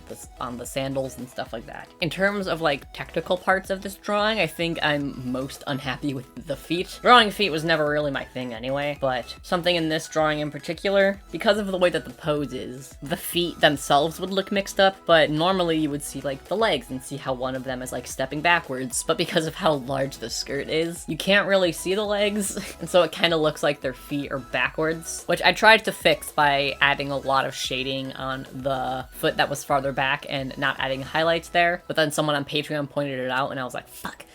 the sandals and stuff like that. In terms of like technical parts of this drawing, I think I'm most unhappy with the feet. Drawing feet was never really my thing anyway, but something in this drawing in particular, because of the way that the pose is, the feet themselves would look mixed up, but normally you would see like the legs and see how one of them is like stepping backwards, but because of how large the skirt is, you can't really see the legs, and so it kind of looks like their feet are backwards, which I tried to fix by adding a lot of shading on the foot that was farther back and not adding highlights there, but then someone on Patreon pointed it out and I was like, fuck.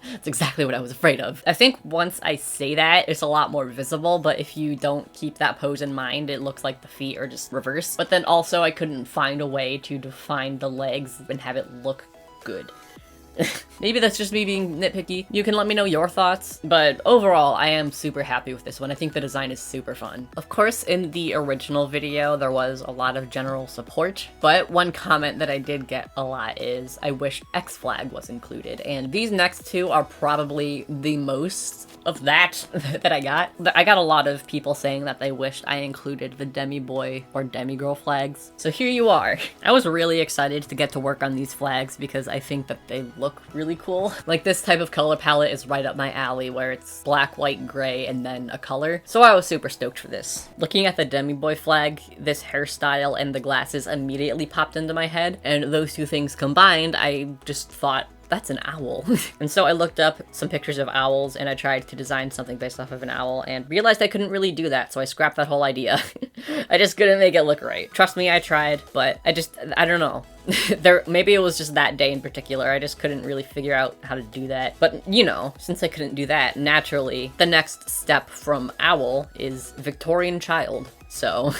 That's exactly what I was afraid of. I think once I say that, it's a lot more visible, but if you don't keep that pose in mind, it looks like the feet are just reversed. But then also I couldn't find a way to define the legs and have it look good. Maybe that's just me being nitpicky. You can let me know your thoughts, but overall, I am super happy with this one. I think the design is super fun. Of course, in the original video, there was a lot of general support, but one comment that I did get a lot is, I wish X flag was included, and these next two are probably the most of that that I got. I got a lot of people saying that they wished I included the demi boy or demi girl flags. So here you are. I was really excited to get to work on these flags because I think that they look really cool. Like this type of color palette is right up my alley where it's black, white, gray, and then a color. So I was super stoked for this. Looking at the demi boy flag, this hairstyle and the glasses immediately popped into my head, and those two things combined, I just thought, that's an owl. And so I looked up some pictures of owls and I tried to design something based off of an owl and realized I couldn't really do that, so I scrapped that whole idea. I just couldn't make it look right. Trust me, I tried, but I don't know. Maybe it was just that day in particular, I just couldn't really figure out how to do that. But, you know, since I couldn't do that, naturally, the next step from owl is Victorian child, so...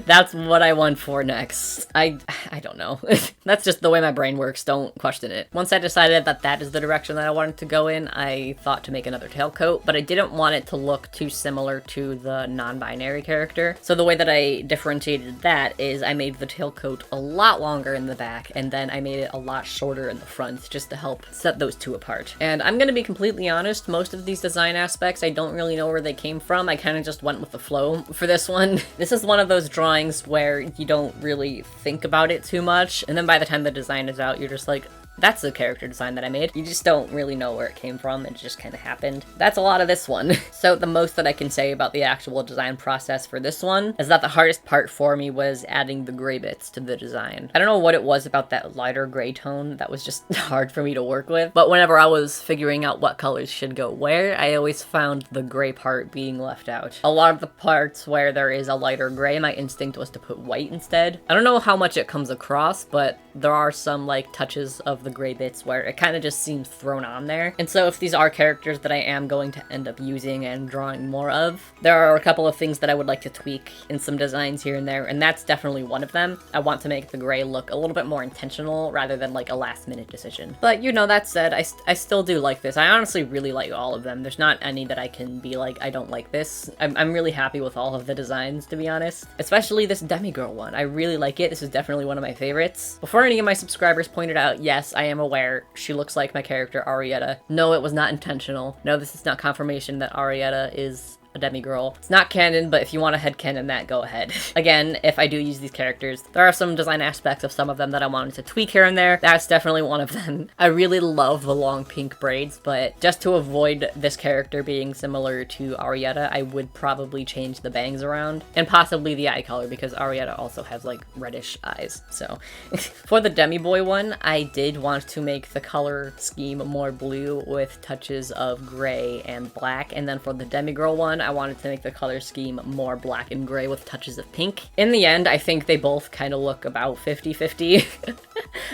That's what I went for next. I don't know. That's just the way my brain works, don't question it. Once I decided that that is the direction that I wanted to go in, I thought to make another tailcoat, but I didn't want it to look too similar to the non-binary character. So the way that I differentiated that is I made the tailcoat a lot longer in the back, and then I made it a lot shorter in the front, just to help set those two apart. And I'm gonna be completely honest, most of these design aspects, I don't really know where they came from. I kind of just went with the flow for this one. This is one of those drawings where you don't really think about it too much, and then by the time the design is out, you're just like, that's the character design that I made. You just don't really know where it came from, it just kind of happened. That's a lot of this one. So the most that I can say about the actual design process for this one is that the hardest part for me was adding the gray bits to the design. I don't know what it was about that lighter gray tone that was just hard for me to work with, but whenever I was figuring out what colors should go where, I always found the gray part being left out. A lot of the parts where there is a lighter gray, my instinct was to put white instead. I don't know how much it comes across, but there are some like touches of the gray bits where it kind of just seems thrown on there. And so if these are characters that I am going to end up using and drawing more of, there are a couple of things that I would like to tweak in some designs here and there, and that's definitely one of them. I want to make the gray look a little bit more intentional rather than like a last minute decision. But you know, that said, I still do like this. I honestly really like all of them. There's not any that I can be like, I don't like this. I'm really happy with all of the designs, to be honest. Especially this demigirl one. I really like it. This is definitely one of my favorites. Before any of my subscribers pointed out, yes, I am aware she looks like my character Arietta. No, it was not intentional. No, this is not confirmation that Arietta is a demigirl. It's not canon, but if you want to headcanon that, go ahead. Again, if I do use these characters, there are some design aspects of some of them that I wanted to tweak here and there. That's definitely one of them. I really love the long pink braids, but just to avoid this character being similar to Arietta, I would probably change the bangs around, and possibly the eye color, because Arietta also has like reddish eyes. So for the demi-boy one, I did want to make the color scheme more blue with touches of gray and black, and then for the demigirl one, I wanted to make the color scheme more black and gray with touches of pink. In the end, I think they both kind of look about 50-50.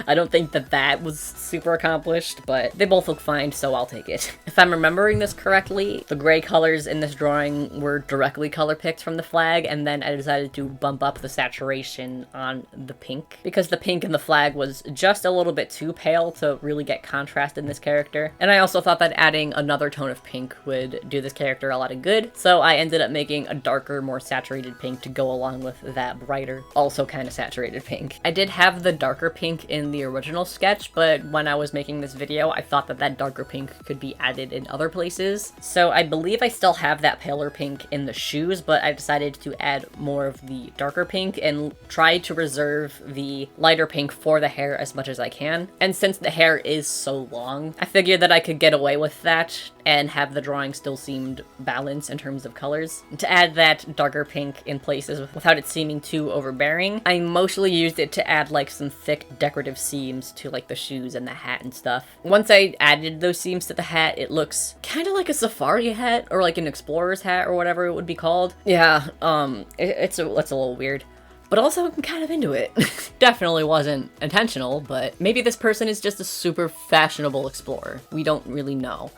I don't think that that was super accomplished, but they both look fine, so I'll take it. If I'm remembering this correctly, the gray colors in this drawing were directly color picked from the flag, and then I decided to bump up the saturation on the pink, because the pink in the flag was just a little bit too pale to really get contrast in this character. And I also thought that adding another tone of pink would do this character a lot of good, so I ended up making a darker, more saturated pink to go along with that brighter, also kind of saturated pink. I did have the darker pink in the original sketch, but when I was making this video, I thought that that darker pink could be added in other places. So I believe I still have that paler pink in the shoes, but I decided to add more of the darker pink and try to reserve the lighter pink for the hair as much as I can. And since the hair is so long, I figured that I could get away with that and have the drawing still seemed balanced in terms of colors. To add that darker pink in places without it seeming too overbearing, I mostly used it to add like some thick decorative seams to like the shoes and the hat and stuff. Once I added those seams to the hat, it looks kind of like a safari hat or like an explorer's hat or whatever it would be called. Yeah, it's a little weird. But also, I'm kind of into it. Definitely wasn't intentional, but maybe this person is just a super fashionable explorer. We don't really know.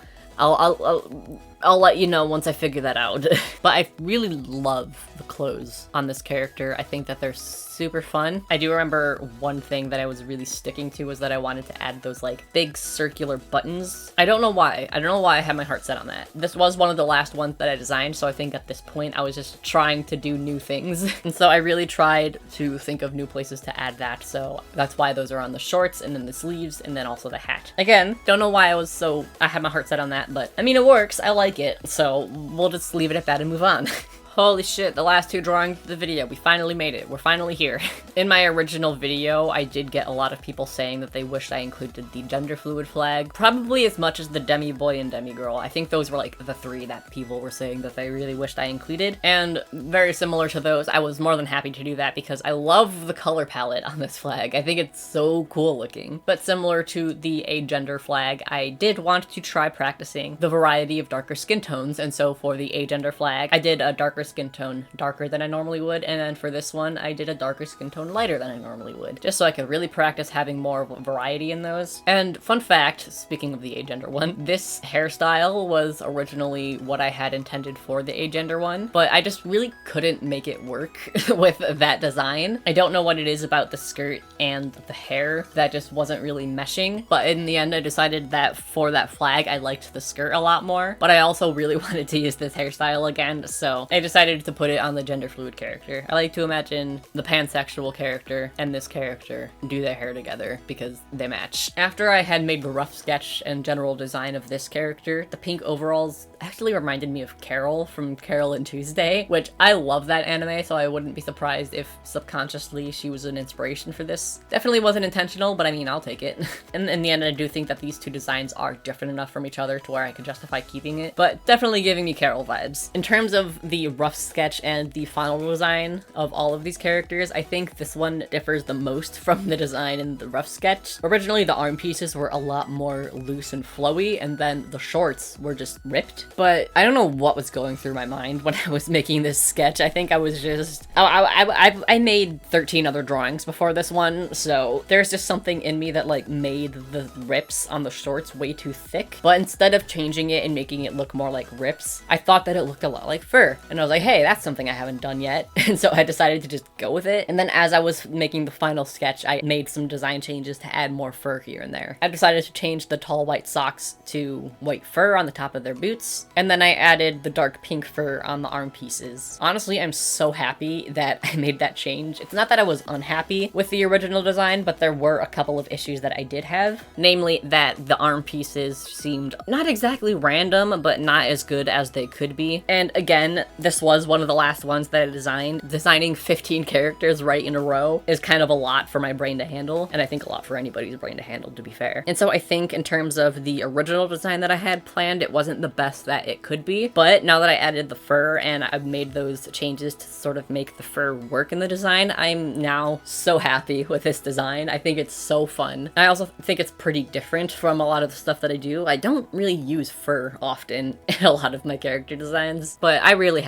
I'll let you know once I figure that out. But I really love the clothes on this character. I think that they're super fun. I do remember one thing that I was really sticking to was that I wanted to add those like big circular buttons. I don't know why. I don't know why I had my heart set on that. This was one of the last ones that I designed, so I think at this point I was just trying to do new things. And so I really tried to think of new places to add that, so that's why those are on the shorts and then the sleeves and then also the hat. Again, don't know why I had my heart set on that, but I mean, it works. I like it, so we'll just leave it at that and move on. Holy shit, the last two drawings of the video, we finally made it. We're finally here. In my original video, I did get a lot of people saying that they wished I included the gender fluid flag, probably as much as the demi boy and demi girl. I think those were like the three that people were saying that they really wished I included, and very similar to those, I was more than happy to do that because I love the color palette on this flag. I think it's so cool looking. But similar to the agender flag, I did want to try practicing the variety of darker skin tones, and so for the agender flag, I did a darker darker skin tone darker than I normally would, and then for this one I did a darker skin tone lighter than I normally would, just so I could really practice having more variety in those. And fun fact, speaking of the agender one, this hairstyle was originally what I had intended for the agender one, but I just really couldn't make it work with that design. I don't know what it is about the skirt and the hair that just wasn't really meshing, but in the end I decided that for that flag I liked the skirt a lot more, but I also really wanted to use this hairstyle again, so I decided to put it on the gender fluid character. I like to imagine the pansexual character and this character do their hair together because they match. After I had made the rough sketch and general design of this character, the pink overalls actually reminded me of Carol from Carol and Tuesday, which I love that anime, so I wouldn't be surprised if subconsciously she was an inspiration for this. Definitely wasn't intentional, but I mean, I'll take it. And in the end, I do think that these two designs are different enough from each other to where I could justify keeping it, but definitely giving me Carol vibes. In terms of the rough sketch and the final design of all of these characters, I think this one differs the most from the design in the rough sketch. Originally, the arm pieces were a lot more loose and flowy, and then the shorts were just ripped. But I don't know what was going through my mind when I was making this sketch. I think I was just... I made 13 other drawings before this one, so there's just something in me that like made the rips on the shorts way too thick. But instead of changing it and making it look more like rips, I thought that it looked a lot like fur. And I was like, hey, that's something I haven't done yet. And so I decided to just go with it. And then as I was making the final sketch, I made some design changes to add more fur here and there. I decided to change the tall white socks to white fur on the top of their boots. And then I added the dark pink fur on the arm pieces. Honestly, I'm so happy that I made that change. It's not that I was unhappy with the original design, but there were a couple of issues that I did have. Namely, that the arm pieces seemed not exactly random, but not as good as they could be. And again, this was one of the last ones that I designed. Designing 15 characters right in a row is kind of a lot for my brain to handle, and I think a lot for anybody's brain to handle, to be fair. And so I think in terms of the original design that I had planned, it wasn't the best that it could be, but now that I added the fur and I've made those changes to sort of make the fur work in the design, I'm now so happy with this design. I think it's so fun. I also think it's pretty different from a lot of the stuff that I do. I don't really use fur often in a lot of my character designs, but I'm really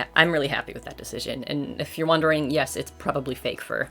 happy with that decision. And if you're wondering, yes, it's probably fake fur.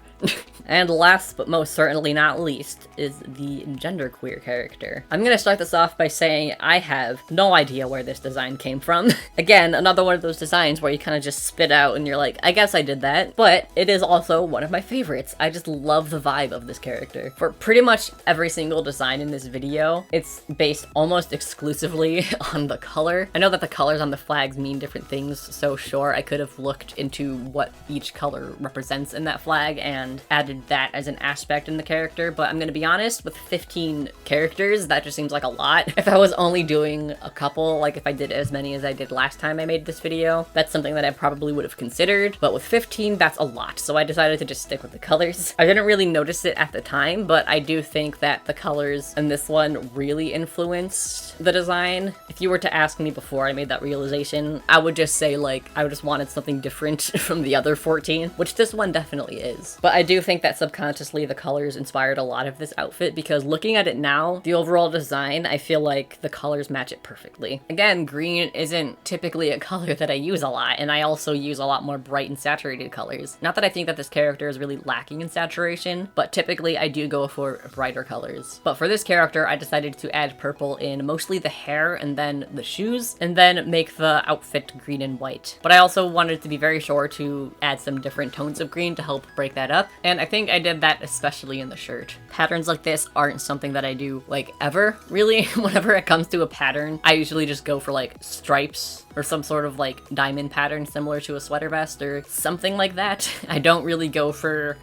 And last but most certainly not least is the genderqueer character. I'm gonna start this off by saying I have no idea where this design came from. Again, another one of those designs where you kind of just spit out and you're like, I guess I did that, but it is also one of my favorites. I just love the vibe of this character. For pretty much every single design in this video, it's based almost exclusively on the color. I know that the colors on the flags mean different things, so sure, I could have looked into what each color represents in that flag and added that as an aspect in the character, but I'm gonna be honest, with 15 characters, that just seems like a lot. If I was only doing a couple, like if I did as many as I did last time I made this video, that's something that I probably would have considered, but with 15, that's a lot, so I decided to just stick with the colors. I didn't really notice it at the time, but I do think that the colors in this one really influenced the design. If you were to ask me before I made that realization, I would just say, like, I just wanted something different from the other 14, which this one definitely is. But I do think that subconsciously the colors inspired a lot of this outfit, because looking at it now, the overall design, I feel like the colors match it perfectly. Again, green isn't typically a color that I use a lot, and I also use a lot more bright and saturated colors. Not that I think that this character is really lacking in saturation, but typically I do go for brighter colors. But for this character, I decided to add purple in mostly the hair and then the shoes, and then make the outfit green and white. But I also wanted to be very sure to add some different tones of green to help break that up, and I think I did that especially in the shirt. Patterns like this aren't something that I do, like, ever, really. Whenever it comes to a pattern, I usually just go for, like, stripes or some sort of, like, diamond pattern similar to a sweater vest or something like that. I don't really go for,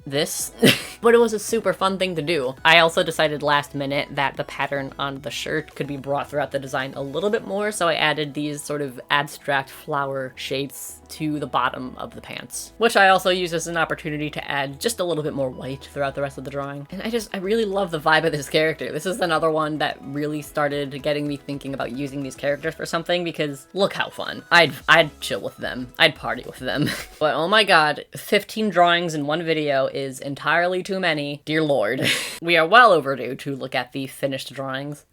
this. But it was a super fun thing to do. I also decided last minute that the pattern on the shirt could be brought throughout the design a little bit more, so I added these sort of abstract flower shapes to the bottom of the pants, which I also use as an opportunity to add just a little bit more white throughout the rest of the drawing. And I really love the vibe of this character. This is another one that really started getting me thinking about using these characters for something, because look how fun. I'd chill with them. I'd party with them. But oh my god, 15 drawings in one video is entirely too many. Dear lord. We are well overdue to look at the finished drawings.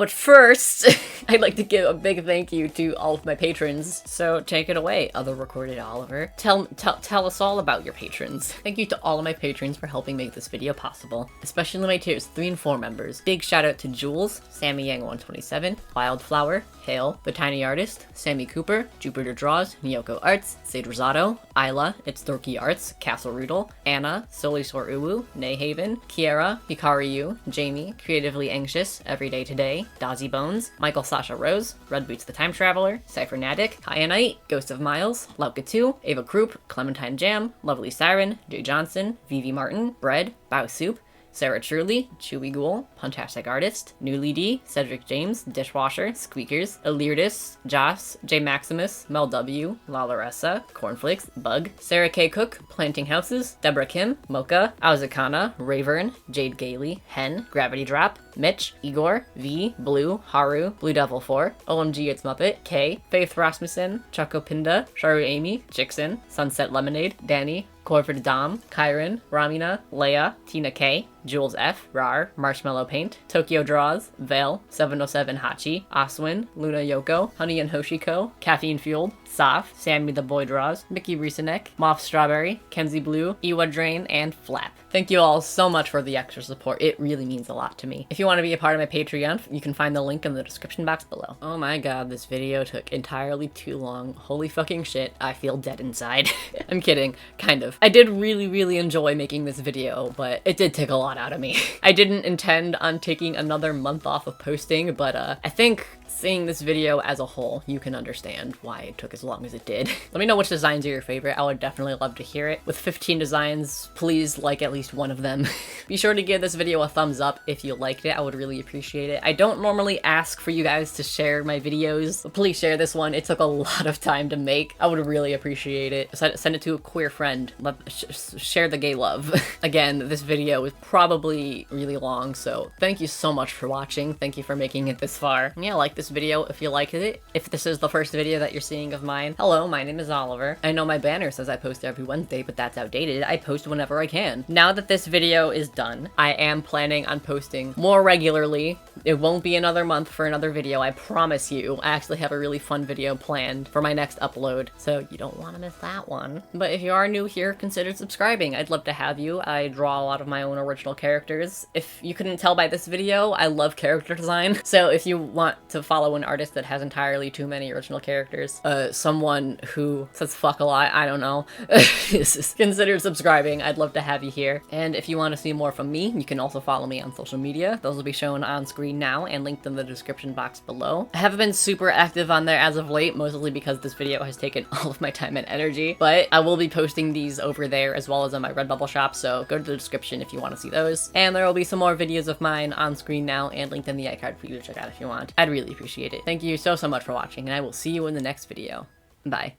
But first, I'd like to give a big thank you to all of my patrons. So take it away, other recorded Oliver. Tell us all about your patrons. Thank you to all of my patrons for helping make this video possible, especially my tiers 3 and 4 members. Big shout out to Jules, Sammy Yang 127, Wildflower, Hale, The Tiny Artist, Sammy Cooper, Jupiter Draws, Nyoko Arts, Sage Rosato, Isla, It's Dorky Arts, Castle Rudel, Anna, Solisor Uwu, Nayhaven, Kiera, Hikari Yu, Jamie, Creatively Anxious, Everyday Today, Dazzy Bones, Michael Sasha Rose, Red Boots the Time Traveler, Cypher Natic, Kyanite, Ghost of Miles, Lauka 2, Ava Krupp, Clementine Jam, Lovely Siren, Jay Johnson, Vivi Martin, Bread, Bao Soup, Sarah Truly, Chewy Ghoul, Puntastic Artist, Newly D, Cedric James, Dishwasher, Squeakers, Elirdis, Joss, J Maximus, Mel W, Lalaressa, Cornflakes, Bug, Sarah K. Cook, Planting Houses, Deborah Kim, Mocha, Auzakana, Ravern, Jade Gailey, Hen, Gravity Drop, Mitch, Igor, V, Blue, Haru, Blue Devil 4, OMG It's Muppet, K, Faith Rasmussen, Choco Pinda, Sharu Amy, Jixon, Sunset Lemonade, Danny, Corvid Dom, Kyron, Ramina, Leia, Tina K, Jules F, Rar, Marshmallow Paint, Tokyo Draws, Vale, 707 Hachi, Aswin, Luna Yoko, Honey and Hoshiko, Caffeine Fueled, Saf, Sammy the Boy Draws, Mickey Rieseneck, Moth Strawberry, Kenzie Blue, Iwa Drain, and Flap. Thank you all so much for the extra support. It really means a lot to me. If you want to be a part of my Patreon, you can find the link in the description box below. Oh my god, this video took entirely too long. Holy fucking shit, I feel dead inside. I'm kidding, kind of. I did really enjoy making this video, but it did take a lot out of me. I didn't intend on taking another month off of posting, but I think seeing this video as a whole, you can understand why it took as long as it did. Let me know which designs are your favorite. I would definitely love to hear it. With 15 designs, please like at least one of them. Be sure to give this video a thumbs up if you liked it. I would really appreciate it. I don't normally ask for you guys to share my videos, but please share this one. It took a lot of time to make. I would really appreciate it. Send it to a queer friend. Share the gay love. Again, this video is probably really long, so thank you so much for watching. Thank you for making it this far. Yeah, like this video if you liked it. If this is the first video that you're seeing of mine, hello, my name is Oliver. I know my banner says I post every Wednesday, but that's outdated. I post whenever I can. Now that this video is done, I am planning on posting more regularly. It won't be another month for another video, I promise you. I actually have a really fun video planned for my next upload, so you don't want to miss that one. But if you are new here, consider subscribing. I'd love to have you. I draw a lot of my own original characters. If you couldn't tell by this video, I love character design. So if you want to follow an artist that has entirely too many original characters, someone who says fuck a lot, I don't know, consider subscribing. I'd love to have you here. And if you want to see more from me, you can also follow me on social media. Those will be shown on screen now and linked in the description box below. I haven't been super active on there as of late, mostly because this video has taken all of my time and energy, but I will be posting these over there as well as on my Redbubble shop, so go to the description if you want to see those. And there will be some more videos of mine on screen now and linked in the iCard for you to check out if you want. I'd really appreciate it. Thank you so much for watching, and I will see you in the next video. Bye.